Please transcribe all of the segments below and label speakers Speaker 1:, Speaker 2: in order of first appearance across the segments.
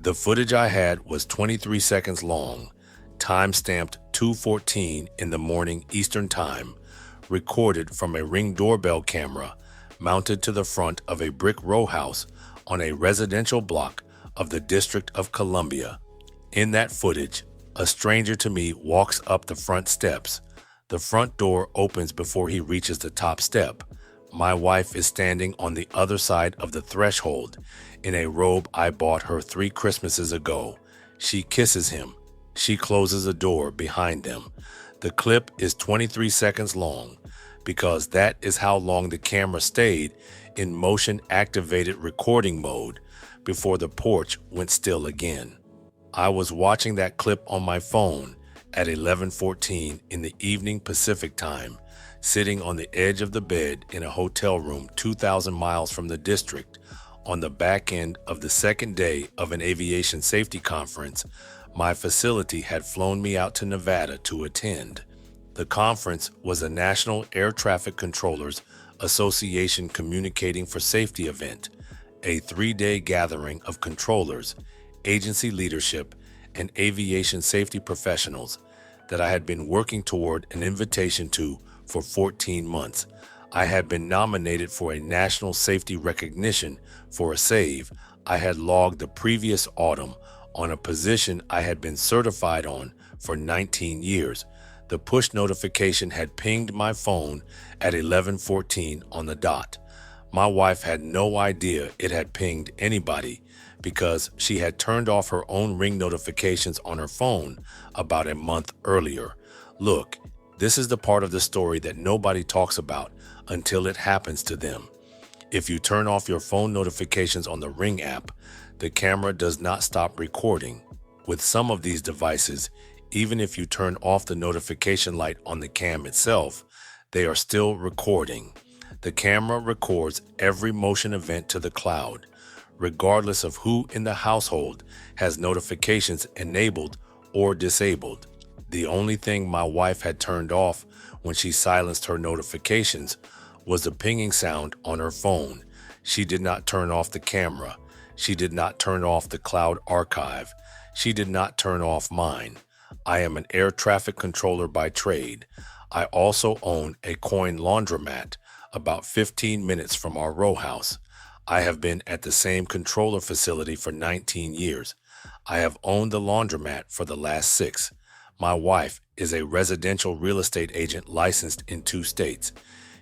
Speaker 1: The footage I had was 23 seconds long, time-stamped 2:14 in the morning Eastern Time, recorded from a Ring doorbell camera mounted to the front of a brick row house on a residential block of the District of Columbia. In that footage, a stranger to me walks up the front steps. The front door opens before he reaches the top step. My wife is standing on the other side of the threshold in a robe I bought her 3 Christmases ago. She kisses him. She closes the door behind them. The clip is 23 seconds long because that is how long the camera stayed in motion-activated recording mode before the porch went still again. I was watching that clip on my phone at 11:14 in the evening Pacific Time, sitting on the edge of the bed in a hotel room 2,000 miles from the district on the back end of the second day of an aviation safety conference my facility had flown me out to Nevada to attend. The conference was a National Air Traffic Controllers Association Communicating for Safety event, a 3-day gathering of controllers, agency leadership, and aviation safety professionals that I had been working toward an invitation to for 14 months. I had been nominated for a national safety recognition for a save I had logged the previous autumn on a position I had been certified on for 19 years. The push notification had pinged my phone at 11:14 on the dot. My wife had no idea it had pinged anybody because she had turned off her own Ring notifications on her phone about a month earlier. Look, this is the part of the story that nobody talks about until it happens to them. If you turn off your phone notifications on the Ring app, the camera does not stop recording. With some of these devices, even if you turn off the notification light on the cam itself, they are still recording. The camera records every motion event to the cloud, regardless of who in the household has notifications enabled or disabled. The only thing my wife had turned off when she silenced her notifications was the pinging sound on her phone. She did not turn off the camera. She did not turn off the cloud archive. She did not turn off mine. I am an air traffic controller by trade. I also own a coin laundromat about 15 minutes from our row house. I have been at the same controller facility for 19 years. I have owned the laundromat for the last 6. My wife is a residential real estate agent licensed in 2 states.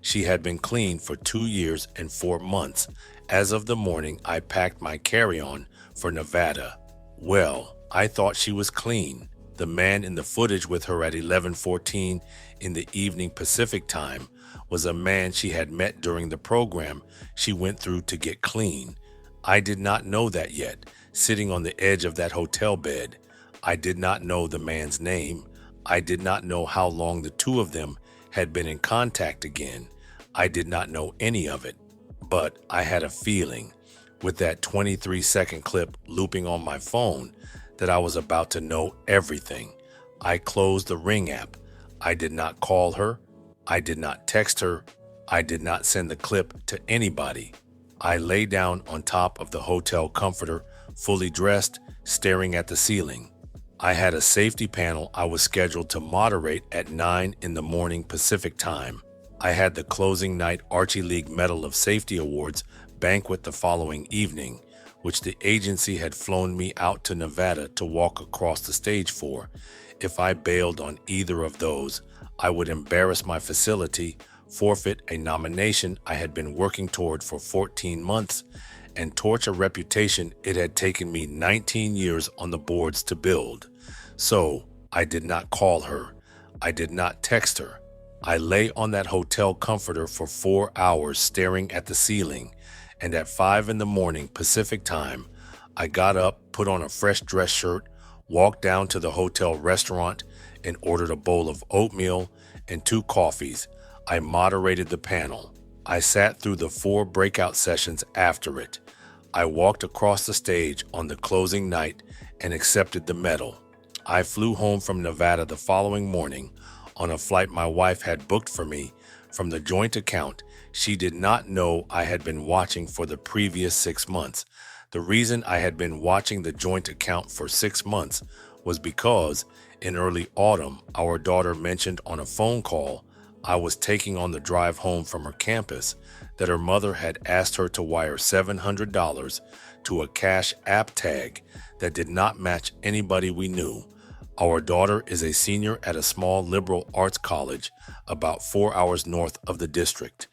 Speaker 1: She had been clean for 2 years and 4 months as of the morning I packed my carry-on for Nevada. Well, I thought she was clean. The man in the footage with her at 11:14 in the evening Pacific Time was a man she had met during the program she went through to get clean. I did not know that yet, sitting on the edge of that hotel bed. I did not know the man's name. I did not know how long the two of them had been in contact again. I did not know any of it, but I had a feeling, with that 23-second clip looping on my phone, that I was about to know everything. I closed the Ring app. I did not call her. I did not text her. I did not send the clip to anybody. I lay down on top of the hotel comforter, fully dressed, staring at the ceiling. I had a safety panel I was scheduled to moderate at 9 in the morning Pacific Time. I had the closing night Archie League Medal of Safety Awards banquet the following evening, which the agency had flown me out to Nevada to walk across the stage for. If I bailed on either of those, I would embarrass my facility, forfeit a nomination I had been working toward for 14 months, and torch a reputation it had taken me 19 years on the boards to build. So I did not call her. I did not text her. I lay on that hotel comforter for 4 hours staring at the ceiling, and at 5 in the morning Pacific Time, I got up, put on a fresh dress shirt, walked down to the hotel restaurant, and ordered a bowl of oatmeal and 2 coffees. I moderated the panel. I sat through the 4 breakout sessions after it. I walked across the stage on the closing night and accepted the medal. I flew home from Nevada the following morning on a flight my wife had booked for me from the joint account she did not know I had been watching for the previous 6 months. The reason I had been watching the joint account for 6 months was because in early autumn, our daughter mentioned on a phone call I was taking on the drive home from her campus that her mother had asked her to wire $700 to a Cash App tag that did not match anybody we knew. Our daughter is a senior at a small liberal arts college about 4 hours north of the district.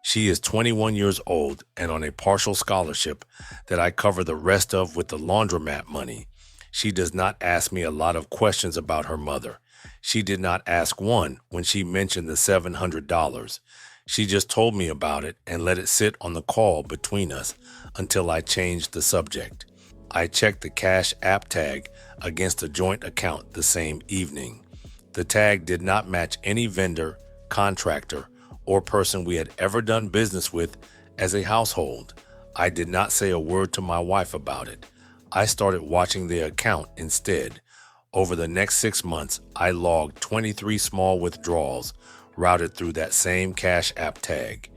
Speaker 1: She is 21 years old and on a partial scholarship that I cover the rest of with the laundromat money. She does not ask me a lot of questions about her mother. She did not ask one when she mentioned the $700. She just told me about it and let it sit on the call between us until I changed the subject. I checked the Cash App tag against a joint account the same evening. The tag did not match any vendor, contractor, or person we had ever done business with as a household. I did not say a word to my wife about it. I started watching the account instead. Over the next 6 months, I logged 23 small withdrawals routed through that same Cash App tag.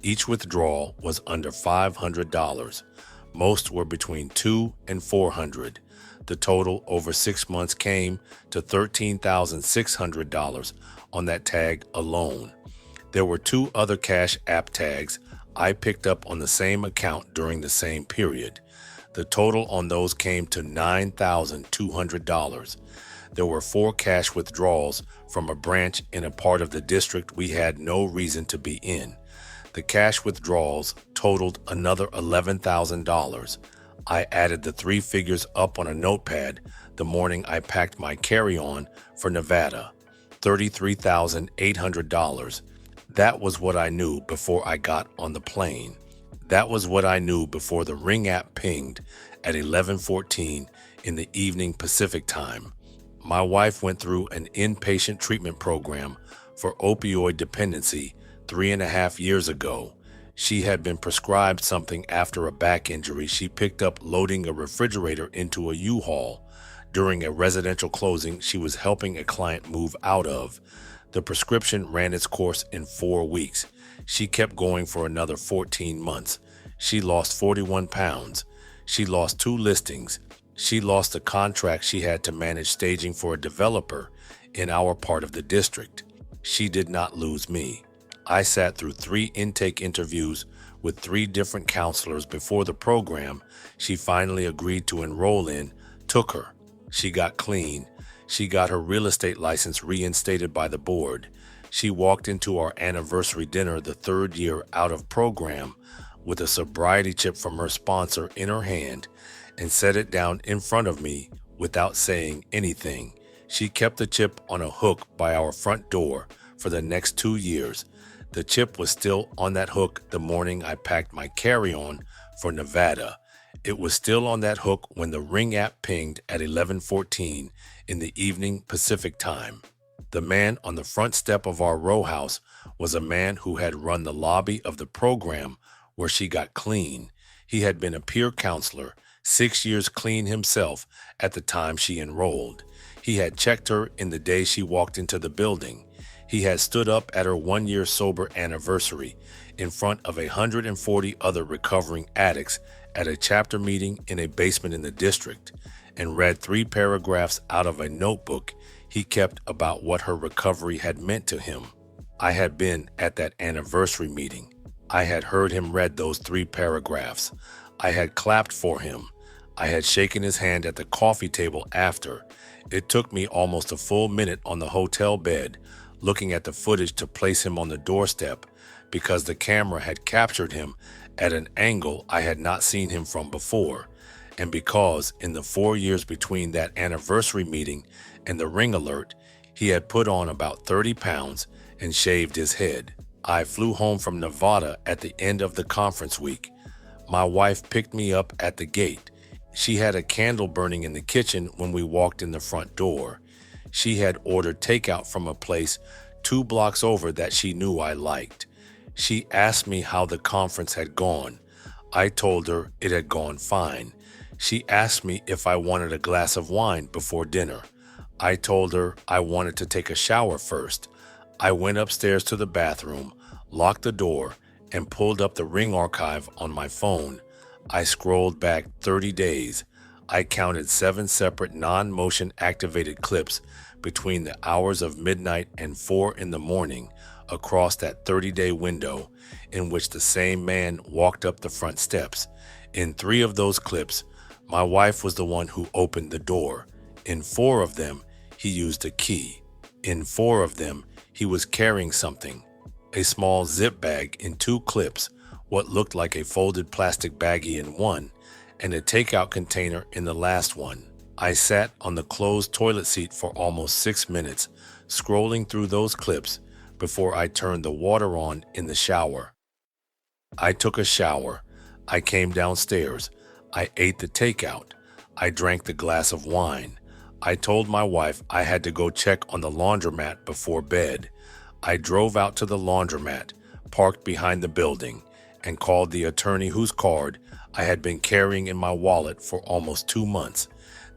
Speaker 1: Each withdrawal was under $500. Most were between $200 and $400. The total over 6 months came to $13,600 on that tag alone. There were 2 other Cash App tags I picked up on the same account during the same period. The total on those came to $9,200. There were 4 cash withdrawals from a branch in a part of the district we had no reason to be in. The cash withdrawals totaled another $11,000. I added the 3 figures up on a notepad the morning I packed my carry-on for Nevada. $33,800. That was what I knew before I got on the plane. That was what I knew before the Ring app pinged at 11:14 in the evening Pacific time. My wife went through an inpatient treatment program for opioid dependency 3.5 years ago. She had been prescribed something after a back injury she picked up loading a refrigerator into a U-Haul during a residential closing she was helping a client move out of. The prescription ran its course in 4 weeks. She kept going for another 14 months. She lost 41 pounds. She lost 2 listings. She lost a contract she had to manage staging for a developer in our part of the district. She did not lose me. I sat through 3 intake interviews with 3 different counselors before the program she finally agreed to enroll in took her. She got clean. She got her real estate license reinstated by the board. She walked into our anniversary dinner the 3rd year out of program with a sobriety chip from her sponsor in her hand and set it down in front of me without saying anything. She kept the chip on a hook by our front door for the next 2 years. The chip was still on that hook the morning I packed my carry-on for Nevada. It was still on that hook when the Ring app pinged at 11:14 in the evening Pacific time. The man on the front step of our row house was a man who had run the lobby of the program where she got clean. He had been a peer counselor, 6 years clean himself at the time she enrolled. He had checked her in the day she walked into the building. He had stood up at her 1-year sober anniversary in front of 140 other recovering addicts at a chapter meeting in a basement in the district and read 3 paragraphs out of a notebook he kept about what her recovery had meant to him. I had been at that anniversary meeting. I had heard him read those 3 paragraphs. I had clapped for him. I had shaken his hand at the coffee table after. It took me almost a full minute on the hotel bed, looking at the footage to place him on the doorstep, because the camera had captured him at an angle I had not seen him from before, and because in the 4 years between that anniversary meeting and the Ring alert, he had put on about 30 pounds and shaved his head. I flew home from Nevada at the end of the conference week. My wife picked me up at the gate. She had a candle burning in the kitchen when we walked in the front door. She had ordered takeout from a place 2 blocks over that she knew I liked. She asked me how the conference had gone. I told her it had gone fine. She asked me if I wanted a glass of wine before dinner. I told her I wanted to take a shower first. I went upstairs to the bathroom, locked the door, and pulled up the Ring archive on my phone. I scrolled back 30 days. I counted 7 separate non-motion activated clips between the hours of midnight and 4 in the morning across that 30-day window in which the same man walked up the front steps. In 3 of those clips, my wife was the one who opened the door. In 4 of them, he used a key. In 4 of them, he was carrying something, a small zip bag in 2 clips, what looked like a folded plastic baggie in one, and a takeout container in the last one. I sat on the closed toilet seat for almost 6 minutes, scrolling through those clips before I turned the water on in the shower. I took a shower. I came downstairs. I ate the takeout. I drank the glass of wine. I told my wife I had to go check on the laundromat before bed. I drove out to the laundromat, parked behind the building, and called the attorney whose card I had been carrying in my wallet for almost 2 months.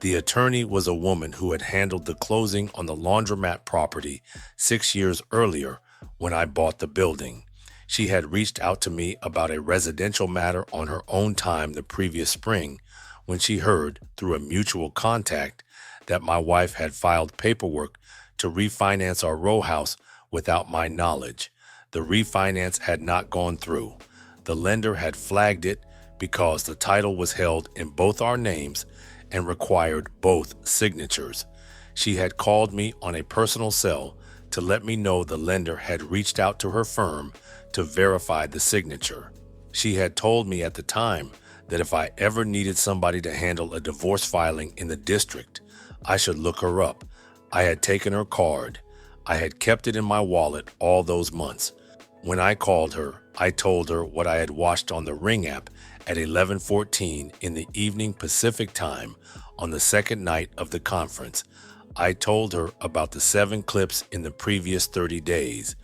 Speaker 1: The attorney was a woman who had handled the closing on the laundromat property 6 years earlier when I bought the building. She had reached out to me about a residential matter on her own time the previous spring when she heard, through a mutual contact, that my wife had filed paperwork to refinance our row house without my knowledge. The refinance had not gone through. The lender had flagged it because the title was held in both our names and required both signatures. She had called me on a personal cell to let me know the lender had reached out to her firm to verify the signature. She had told me at the time that if I ever needed somebody to handle a divorce filing in the district, I should look her up. I had taken her card. I had kept it in my wallet all those months. When I called her, I told her what I had watched on the Ring app at 11:14 in the evening Pacific time on the second night of the conference. I told her about the 7 clips in the previous 30 days.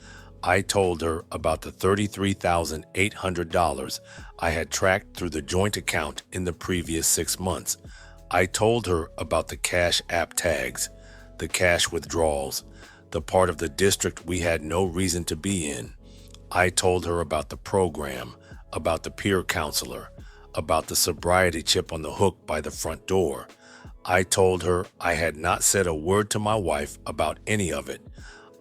Speaker 1: I told her about the $33,800 I had tracked through the joint account in the previous 6 months. I told her about the Cash App tags, the cash withdrawals, the part of the district we had no reason to be in. I told her about the program, about the peer counselor, about the sobriety chip on the hook by the front door. I told her I had not said a word to my wife about any of it.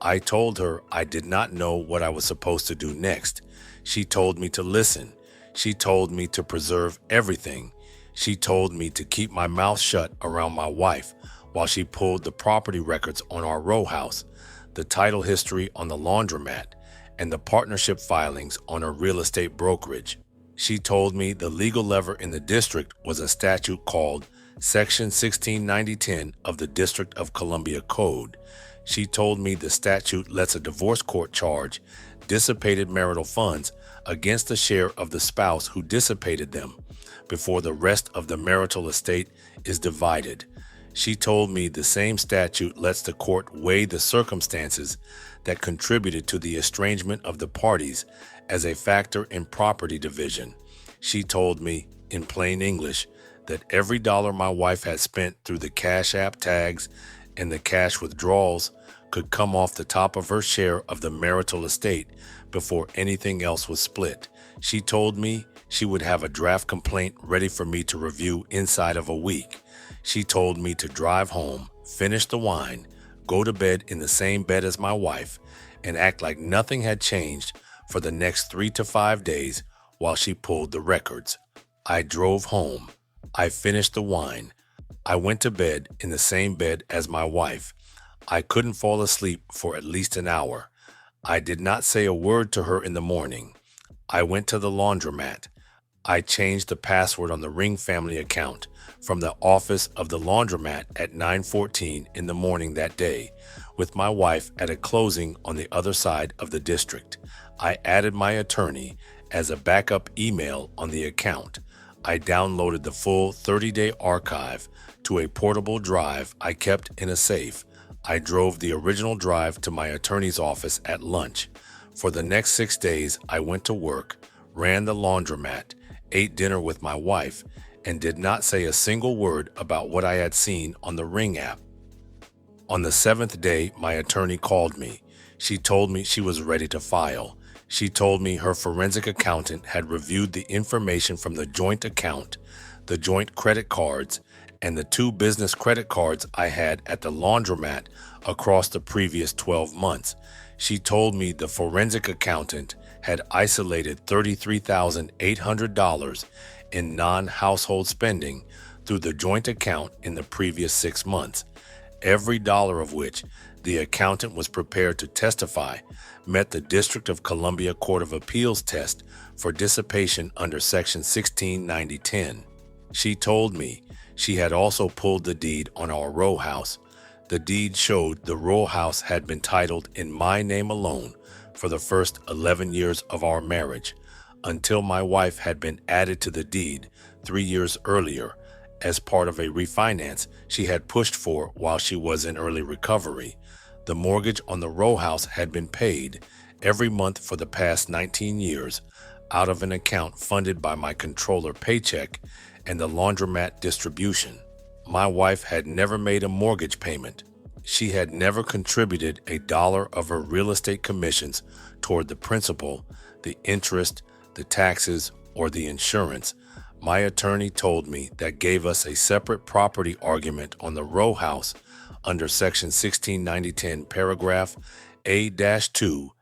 Speaker 1: I told her I did not know what I was supposed to do next. She told me to listen. She told me to preserve everything. She told me to keep my mouth shut around my wife while she pulled the property records on our row house, the title history on the laundromat, and the partnership filings on her real estate brokerage. She told me the legal lever in the district was a statute called Section 169010 of the District of Columbia Code. She told me the statute lets a divorce court charge dissipated marital funds against the share of the spouse who dissipated them before the rest of the marital estate is divided. She told me the same statute lets the court weigh the circumstances that contributed to the estrangement of the parties as a factor in property division. She told me, in plain English, that every dollar my wife had spent through the Cash App tags and the cash withdrawals could come off the top of her share of the marital estate before anything else was split. She told me she would have a draft complaint ready for me to review inside of a week. She told me to drive home, finish the wine, go to bed in the same bed as my wife, and act like nothing had changed for the next 3 to 5 days while she pulled the records. I drove home. I finished the wine. I went to bed in the same bed as my wife. I couldn't fall asleep for at least an hour. I did not say a word to her in the morning. I went to the laundromat. I changed the password on the Ring family account from the office of the laundromat at 9:14 in the morning that day, with my wife at a closing on the other side of the district. I added my attorney as a backup email on the account. I downloaded the full 30-day archive to a portable drive I kept in a safe. I drove the original drive to my attorney's office at lunch. For the next 6 days, I went to work, ran the laundromat, ate dinner with my wife, and did not say a single word about what I had seen on the Ring app. On the 7th day, my attorney called me. She told me she was ready to file. She told me her forensic accountant had reviewed the information from the joint account, the joint credit cards, and the 2 business credit cards I had at the laundromat across the previous 12 months. She told me the forensic accountant had isolated $33,800 in non-household spending through the joint account in the previous 6 months, every dollar of which the accountant was prepared to testify met the District of Columbia Court of Appeals test for dissipation under Section 1690-10. She told me she had also pulled the deed on our row house. The deed showed the row house had been titled in my name alone for the first 11 years of our marriage, until my wife had been added to the deed 3 years earlier as part of a refinance she had pushed for while she was in early recovery. The mortgage on the row house had been paid every month for the past 19 years out of an account funded by my controller paycheck and the laundromat distribution. My wife had never made a mortgage payment. She had never contributed a dollar of her real estate commissions toward the principal, the interest, the taxes, or the insurance. My attorney told me that gave us a separate property argument on the row house under Section 1690-10, paragraph A-2-F,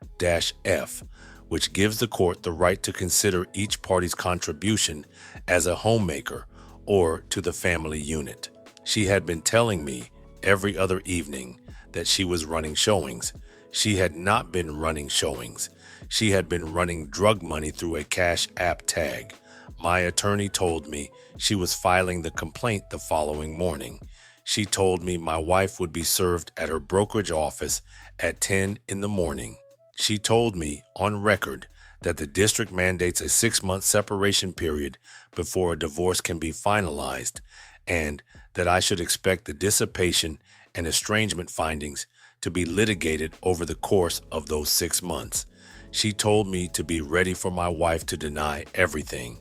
Speaker 1: which gives the court the right to consider each party's contribution as a homemaker or to the family unit. She had been telling me every other evening that she was running showings. She had not been running showings. She had been running drug money through a Cash App tag. My attorney told me she was filing the complaint the following morning. She told me my wife would be served at her brokerage office at 10 in the morning. She told me on record that the district mandates a 6-month separation period before a divorce can be finalized, and that I should expect the dissipation and estrangement findings to be litigated over the course of those 6 months. She told me to be ready for my wife to deny everything.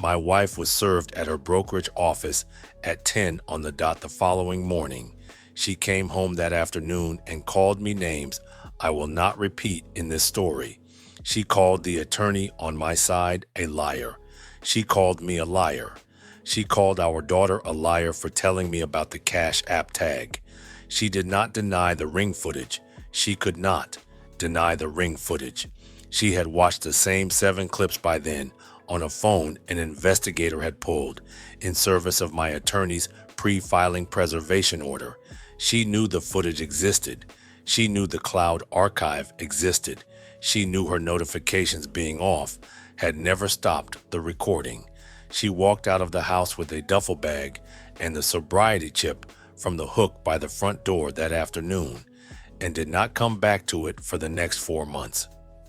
Speaker 1: My wife was served at her brokerage office at 10 on the dot the following morning. She came home that afternoon and called me names I will not repeat in this story. She called the attorney on my side a liar. She called me a liar. She called our daughter a liar for telling me about the Cash App tag. She did not deny the ring footage. She could not deny the ring footage. She had watched the same 7 clips by then on a phone an investigator had pulled in service of my attorney's pre-filing preservation order. She knew the footage existed. She knew the cloud archive existed. She knew her notifications being off had never stopped the recording. She walked out of the house with a duffel bag and the sobriety chip from the hook by the front door that afternoon and did not come back to it for the next 4 months.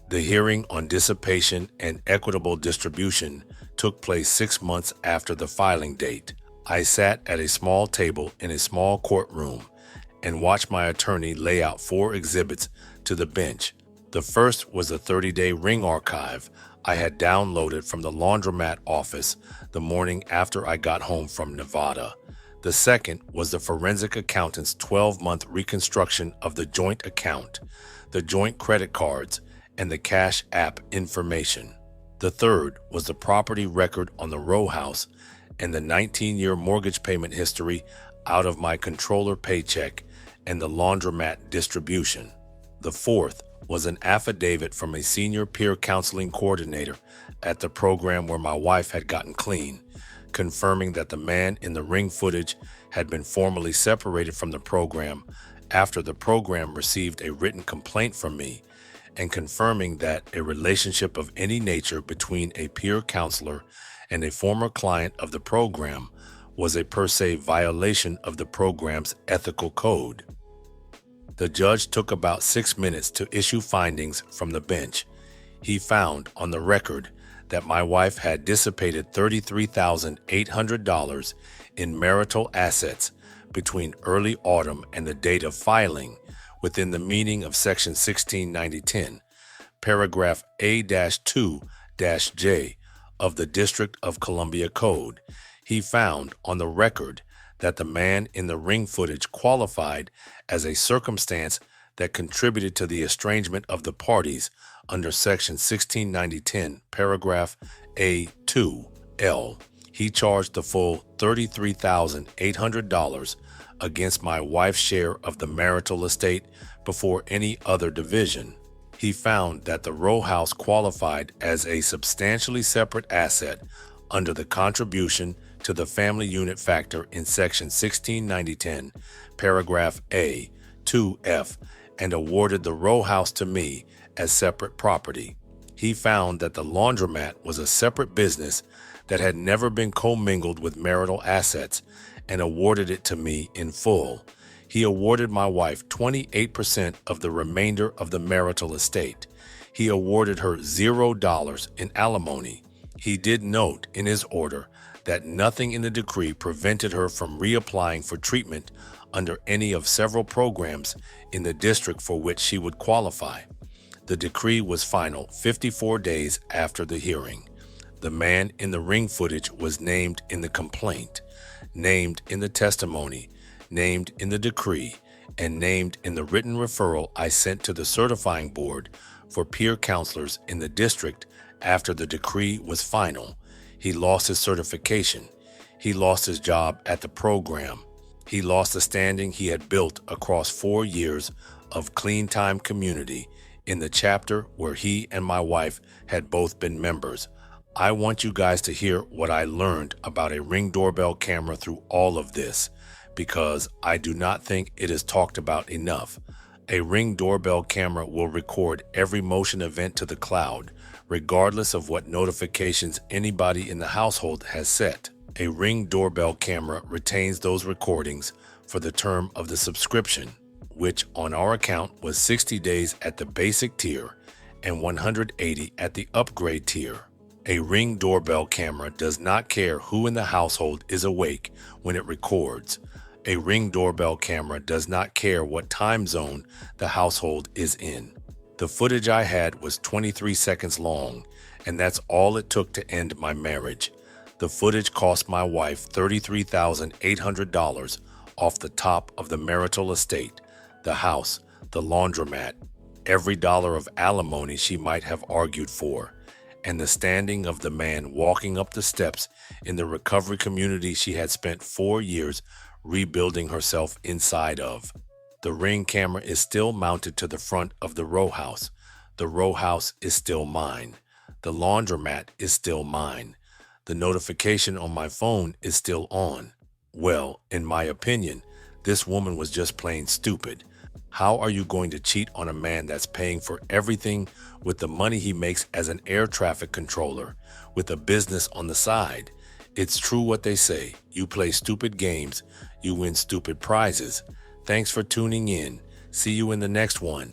Speaker 1: The hearing on dissipation and equitable distribution took place 6 months after the filing date. I sat at a small table in a small courtroom and watched my attorney lay out 4 exhibits to the bench. The first was a 30-day ring archive I had downloaded from the laundromat office the morning after I got home from Nevada. The second was the forensic accountant's 12-month reconstruction of the joint account, the joint credit cards, and the Cash App information. The third was the property record on the row house and the 19-year mortgage payment history out of my controller paycheck and the laundromat distribution. The fourth was an affidavit from a senior peer counseling coordinator at the program where my wife had gotten clean, confirming that the man in the ring footage had been formally separated from the program after the program received a written complaint from me, and confirming that a relationship of any nature between a peer counselor and a former client of the program was a per se violation of the program's ethical code. The judge took about 6 minutes to issue findings from the bench. He found on the record that my wife had dissipated $33,800 in marital assets between early autumn and the date of filing within the meaning of Section 1690-10, paragraph A-2-J of the District of Columbia Code. He found on the record that the man in the ring footage qualified as a circumstance that contributed to the estrangement of the parties under Section 1690-10, paragraph A2L. He charged the full $33,800 against my wife's share of the marital estate before any other division. He found that the row house qualified as a substantially separate asset under the contribution to the family unit factor in Section 1690-10, paragraph A, 2F, and awarded the row house to me as separate property. He found that the laundromat was a separate business that had never been commingled with marital assets and awarded it to me in full. He awarded my wife 28% of the remainder of the marital estate. He awarded her $0 in alimony. He did note in his order that nothing in the decree prevented her from reapplying for treatment under any of several programs in the district for which she would qualify. The decree was final 54 days after the hearing. The man in the ring footage was named in the complaint, named in the testimony, named in the decree, and named in the written referral I sent to the certifying board for peer counselors in the district after the decree was final. He lost his certification. He lost his job at the program. He lost the standing he had built across 4 years of clean time community in the chapter where he and my wife had both been members. I want you guys to hear what I learned about a Ring doorbell camera through all of this, because I do not think it is talked about enough. A Ring doorbell camera will record every motion event to the cloud, regardless of what notifications anybody in the household has set. A Ring doorbell camera retains those recordings for the term of the subscription, which on our account was 60 days at the basic tier and 180 at the upgrade tier. A Ring doorbell camera does not care who in the household is awake when it records. A Ring doorbell camera does not care what time zone the household is in. The footage I had was 23 seconds long, and that's all it took to end my marriage. The footage cost my wife $33,800 off the top of the marital estate, the house, the laundromat, every dollar of alimony she might have argued for, and the standing of the man walking up the steps in the recovery community she had spent 4 years rebuilding herself inside of. The Ring camera is still mounted to the front of the row house. The row house is still mine. The laundromat is still mine. The notification on my phone is still on. Well, in my opinion, this woman was just plain stupid. How are you going to cheat on a man that's paying for everything with the money he makes as an air traffic controller, with a business on the side? It's true what they say. You play stupid games, you win stupid prizes. Thanks for tuning in. See you in the next one.